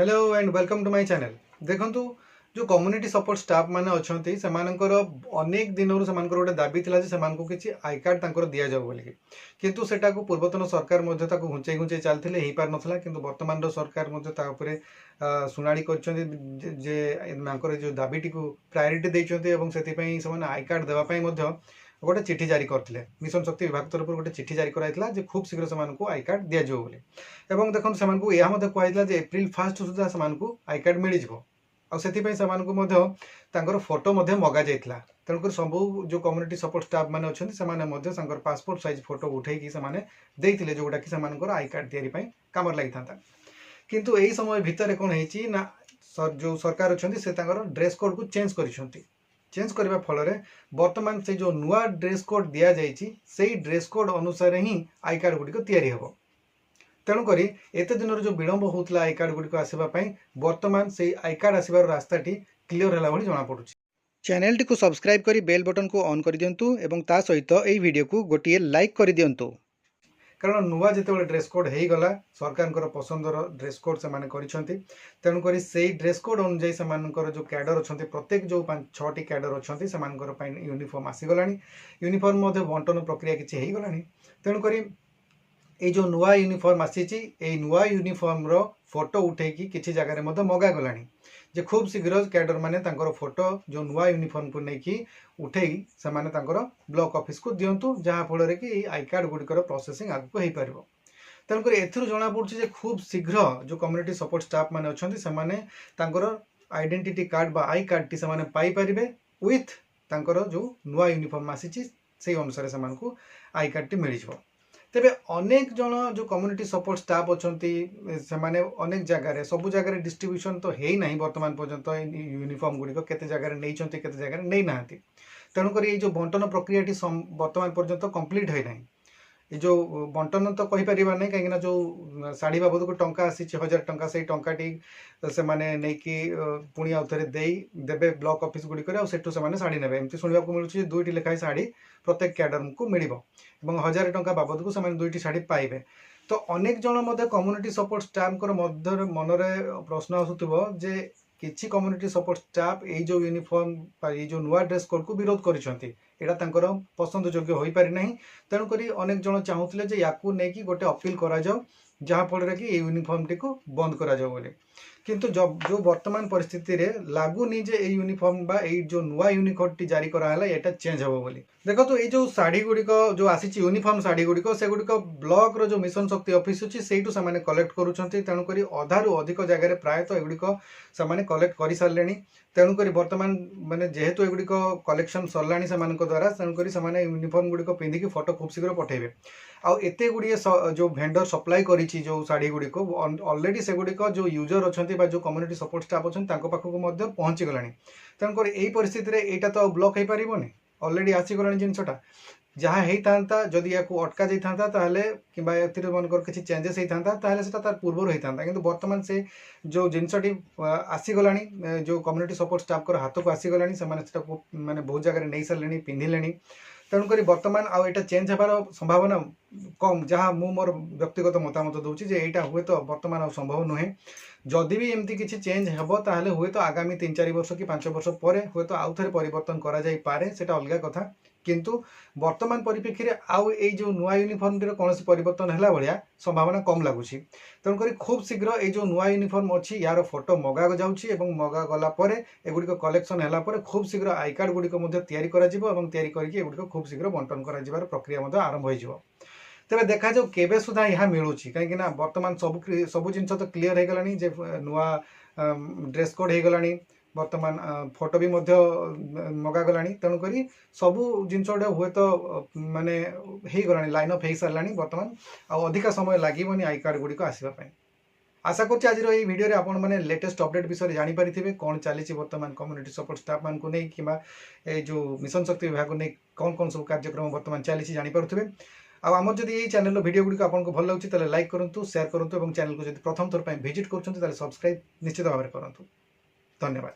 Hello and welcome to my channel. देखंतु जो community support staff माने अछंती सेमानकर अनेक दिनरु सेमानकर गोटे दाबी थिला जे सेमानकु किछि आई कार्ड तांकर दिया जाउ बोली किंतु सेटा को पूर्वतन सरकार मध्ये ताको घुंचै घुंचै चालथिले हेई पार नथला किंतु वर्तमान रो सरकार मध्ये ता ऊपर सुनाडी करछंती जे मानकर जो दाबीटी को प्रायोरिटी दैछंती एवं सेति पई समान आई कार्ड देवा पई मध्ये गोटे चिठी जारी करथिले। मिशन शक्ति विभाग तरफ गोटे चिठी जारी कराइतला जे खूब शीघ्र सेमानकु आई कार्ड दिया जाउ बोली एवं देखन सेमानकु एहा मध्ये कहैतला जे एप्रिल 1 सुधा सेमानकु आई कार्ड मिली जिवो आ सेति पई सेमानकु मध्ये तांकर फोटो मध्ये मगा जाइतला। तेणुकर सबू जो कम्युनिटी सपोर्ट स्टाफ माने अछंती सेमाने मध्ये तांकर पासपोर्ट साइज फोटो उठै कि सेमाने देइतिले जोटा कि सेमानकर आई कार्ड तयारी पई कामर लागि थांता। किंतु एही समय भितर कोन हेची ना जो सरकार अछंती से तांकर ड्रेस कोड को चेंज करिसंती। चेंज करबा फलरे वर्तमान से जो नुआ ड्रेस कोड दिया जाइछि सेही ड्रेस कोड अनुसार ही आई कार्ड गुडी को तयारी हेबो। तेणुक एत दिन जो विलंब होता आई कार्ड गुड़िक आसवाई बर्तमान से आई कार्ड आसबार रास्ताटी क्लीयर है जना पड़ू। चैनल टी को सब्सक्राइब करी बेल बटन को ऑन कर दिंतु एवं ता सहित यही वीडियो को गोटे लाइक कर दिंतु। कारण नुआ जिते ड्रेस कोड हो गला सरकार पसंदर ड्रेस कोड से तेणुक से ड्रेस कोड अनुजाई से जो कैडर अच्छा प्रत्येक जो 6टी कैडर अच्छा से यूनिफॉर्म आसीगला। यूनिफॉर्म बंटन प्रक्रिया किसी हो गला। तेणुक ये जो नुआ यूनिफॉर्म आसी नुआ यूनिफॉर्म रो फोटो उठेकी किसी जगह मगा गला जे खूब शीघ्र कैडर माने तांकर फोटो जो नुआ यूनिफॉर्म को लेकिन उठेई से माने तांकर ब्लॉक ऑफिस को दिंतु जहाँ फल कि आई कार्ड गुड़िकर प्रोसेसिंग आगक हो पार। तेणुक एथुरु जना पड़ुछि जे खूब शीघ्र जो कम्युनिटी सपोर्ट स्टाफ माने अछंती सेमाने तांकर आइडेंटिटी कार्ड बा आई कार्ड टी सेमाने पाई परिबे विथ तांकर जो नुआ यूनिफॉर्म आसीछि से अनुसार सेमानकु आई कार्ड टी मिल जिवो। तेबे अनेक जन जो कम्युनिटी सपोर्ट स्टाफ अछंती सेमाने अनेक जगह सबु जगह डिस्ट्रीब्यूशन तो हेई नाही वर्तमान पर्यंत यूनिफॉर्म गुड़िक केते जगह नहीं केते जगह नहीं नांती। तेणुकर ये जो बंटन प्रक्रिया वर्तमान पर्यंत कंप्लीट है नहीं। ये जो बंटन तो कही परिबा नहीं कहीं जो साड़ी बाबद को टंका आसी 1000 टंका से टंकाटी से माने नहीं कि पुणी आउ थे देबे ब्लॉक ऑफिस गुड़िक सेठू से साड़ी नेबे एमती सुनिबा को मिलुछि 2टी लेखाई साड़ी प्रत्येक कैडर को मिलिबो एवं 1000 टंका बाबद को से 2टी साड़ी पाइबे। तो अनेक जन मध्य कम्युनिटी सपोर्ट स्टाफ मनरे प्रश्न आसुथिबो जे किछि कम्युनिटी सपोर्ट स्टाफ ये जो यूनिफॉर्म ये जो नुआ ड्रेस कोड को विरोध करिसंती एटा तांकर पसंद योग्य होई पारि नाही। तेणुकरी अनेक जन चाहूले जे याकू नेकी गोटे अपील करा जाओ जहाँ फल कि यूनिफॉर्म टी को बंद करा जाओ बोले। किंतु जो वर्तमान परिस्थिति रे लागुनी जे यूनिफॉर्म बा ए जो नुआ यूनिकोड टी जारी कराला एटा चेंज हो बोली। देखो तो ये जो साड़ी गुड़िक जो आसी यूनिफॉर्म साड़ी गुड़िक से गुड़िक ब्लॉक रो जो मिशन शक्ति ऑफिस अच्छी से माने कलेक्ट करुँच। तेणुक अधारू अधिक जगह प्रायतः एगुड़िक से कलेक्ट कर सारे। तेणुक वर्तमान माने जेहेतु एगुड़िक कलेक्शन सरलाणी से द्वारा तेणुक से यूनिफॉर्म गुड़िक पिंधिकी फोटो खूब शीघ्र पठेबे। आउ एते गुड़िए जो भेंडर सप्लाई करिछि जो साड़ी गुड़िक ऑलरेडी से गुड़िक जो यूजर अच्छा जो कम्युनिटी सपोर्ट स्टाफ अच्छा पाखक पहुँची गलानी। तेणुक यही परिस्थिति में यहाँ तो ब्लॉक हो पारनी ऑलरेडी आसीगला जिनटा जहाँ होता जदि या अटका जाता ताहले किंबा मनकर किसी चेंजेस होता ताहले सेटा तार पूर्व होता किंतु वर्तमान से जो जिनसटी आसीगला जो कम्युनिटी सपोर्ट स्टाफ को हाथ को आसीगला से माने बहुत जगह नहीं सारे पिंधिले। तेणुक वर्तमान आउ एटा चेंज होबार संभावना कम जहाँ मु मोर व्यक्तिगत मतामत दूची जे एटा हुए तो वर्तमान आउ संभव नुहे। जदि भी एमती किसी चेंज हेबो ताहले हुए तो आगामी 3-4 वर्ष कि 5 वर्ष पर हुए तो आउ थे परिवर्तन करा जाई पारे सेटा अलग कथा। किंतु वर्तमान परिप्रेक्षी में आउ ए जो नुआ यूनिफॉर्म कौन परिवर्तन है भाया संभावना कम लगुच। तेणुक खूब शीघ्र ये जो नुआ यूनिफॉर्म अच्छी यार फोटो मगा जाउछि एवं मगा गला परे एगुड़िक कलेक्शन है खूब शीघ्र आई कार्ड गुड़िक तैयारी करा खूब शीघ्र बंटन कर प्रक्रिया आरंभ हो। तेरे देखा जाऊ केबे सुधा यह मिलूँ कहीं वर्तमान सबू जिन तो क्लीयर हो गलानी जे नुआ ड्रेस कोड हो गलानी वर्तमान फोटो भी मगा गलानी। तेणुक सबू जिन हुए तो माने हो गला लाइन अफ हो सारा वर्तमान अधिका समय लगे आई कार्ड गुड़िक आसवाई। आशा कर आज वीडियो रे आपण माने लेटेस्ट अपडेट विषय जानी पारिथिबे कौन चली वर्तमान कम्युनिटी सपोर्ट स्टाफ मान को नहीं कि जो मिशन शक्ति विभाग को नहीं कौन कौन सब कार्यक्रम वर्तमान चली जानी पारुथिबे। आमर जदि ये चैनल वीडियो गुड़िक आपको भल लगे तो लाइक करूँ शेयर करूँ और चैनल को जब प्रथम थर पर विजिट कर सब्सक्राइब निश्चित भाव में करूँ। धन्यवाद।